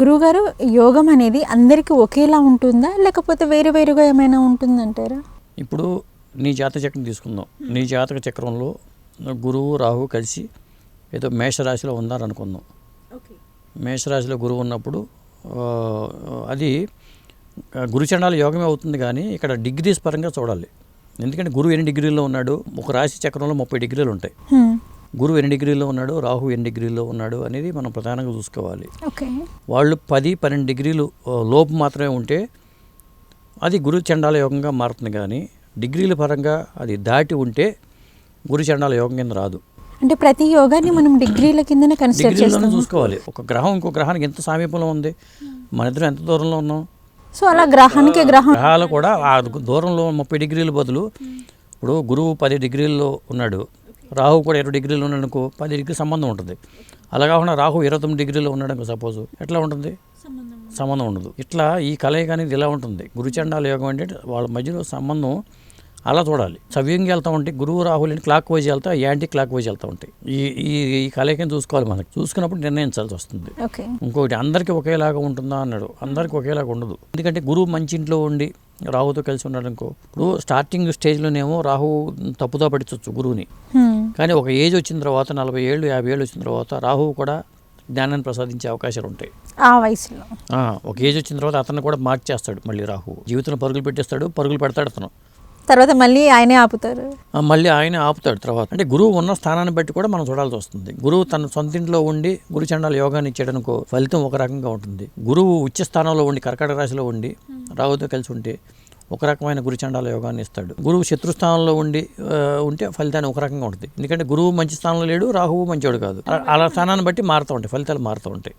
గురువుగారు, యోగం అనేది అందరికీ ఒకేలా ఉంటుందా, లేకపోతే వేరు వేరుగా ఏమైనా ఉంటుందంటారా? ఇప్పుడు నీ జాతక చక్రం తీసుకుందాం. నీ జాతక చక్రంలో గురువు రాహు కలిసి ఏదో మేషరాశిలో ఉన్నారనుకుందాం. మేషరాశిలో గురువు ఉన్నప్పుడు అది గురుచండాల యోగమే అవుతుంది, కానీ ఇక్కడ డిగ్రీస్ పరంగా చూడాలి. ఎందుకంటే గురువు ఎన్ని డిగ్రీల్లో ఉన్నాడు, ఒక రాశి చక్రంలో 30 డిగ్రీలు ఉంటాయి. గురువు ఎన్ని డిగ్రీల్లో ఉన్నాడు, రాహు ఎన్ని డిగ్రీల్లో ఉన్నాడు అనేది మనం ప్రధానంగా చూసుకోవాలి. వాళ్ళు 10-12 డిగ్రీలు లోపు మాత్రమే ఉంటే అది గురు చండాల యోగంగా మారుతుంది, కానీ డిగ్రీల పరంగా అది దాటి ఉంటే గురు చండాల యోగం కింద రాదు. అంటే ప్రతి యోగాన్ని మనం డిగ్రీల కిందనే కన్సిడర్ చేస్తాం. చూసుకోవాలి. ఒక గ్రహం ఇంకో గ్రహానికి ఎంత సామీప్యంలో ఉంది, మన ఇద్దరం ఎంత దూరంలో ఉన్నాం. సో అలా గ్రహాలు కూడా ఆ దూరంలో 30 డిగ్రీల బదులు ఇప్పుడు గురువు 10 డిగ్రీల్లో ఉన్నాడు, రాహు కూడా 20 డిగ్రీలు ఉన్నాడు అనుకో, 10 డిగ్రీ సంబంధం ఉంటుంది. అలా కాకుండా రాహు 29 డిగ్రీలో ఉన్నాడు అనుకో సపోజ్, ఎట్లా ఉంటుంది? సంబంధం ఉండదు. ఇట్లా ఈ కలయిక అనేది ఇలా ఉంటుంది. గురుచండాల యోగం అంటే వాళ్ళ మధ్యలో సంబంధం అలా చూడాలి. సవ్యంగా వెళ్తూ ఉంటే గురువు రాహులని క్లాక్ వైజ్ వెళ్తా, యాంటీ క్లాక్ వైజ్ వెళ్తూ ఉంటాయి. ఈ కలయికని చూసుకోవాలి. మనకి చూసుకున్నప్పుడు నిర్ణయించాల్సి వస్తుంది. ఇంకొకటి, అందరికీ ఒకేలాగా ఉంటుందా అన్నాడు. అందరికీ ఒకేలాగా ఉండదు. ఎందుకంటే గురువు మంచి ఇంట్లో ఉండి రాహుతో కలిసి ఉన్నాడు అనుకో, ఇప్పుడు స్టార్టింగ్ స్టేజ్లోనేమో రాహు తప్పుదో పట్టించవచ్చు గురువుని, కానీ ఒక ఏజ్ వచ్చిన తర్వాత 40 ఏళ్ళు 50 ఏళ్ళు వచ్చిన తర్వాత రాహువు కూడా జ్ఞానాన్ని ప్రసాదించే అవకాశాలు ఉంటాయి. ఆ వయసులో ఒక ఏజ్ వచ్చిన తర్వాత అతను కూడా మార్చేస్తాడు. మళ్ళీ రాహు జీవితంలో పరుగులు పెట్టేస్తాడు, పరుగులు పెడతాడు అతను. తర్వాత మళ్ళీ ఆయనే ఆపుతారు. మళ్ళీ ఆయన ఆపుతాడు తర్వాత. అంటే గురువు ఉన్న స్థానాన్ని బట్టి కూడా మనం చూడాల్సి వస్తుంది. గురువు తన సొంత ఇంట్లో ఉండి గురు చండాల యోగాన్ని ఇచ్చాడనుకో, ఫలితం ఒక రకంగా ఉంటుంది. గురువు ఉచ్చ స్థానంలో ఉండి కర్కాటక రాశిలో ఉండి రాహుతో కలిసి ఉంటే ఒక రకమైన గురు చండాల యోగాన్ని ఇస్తాడు. గురువు శత్రుస్థానంలో ఉంటే ఫలితాన్ని ఒక రకంగా ఉంటుంది. ఎందుకంటే గురువు మంచి స్థానంలో లేడు, రాహువు మంచివాడు కాదు. అలా స్థానాన్ని బట్టి మారుతూ ఉంటాయి, ఫలితాలు మారుతూ ఉంటాయి.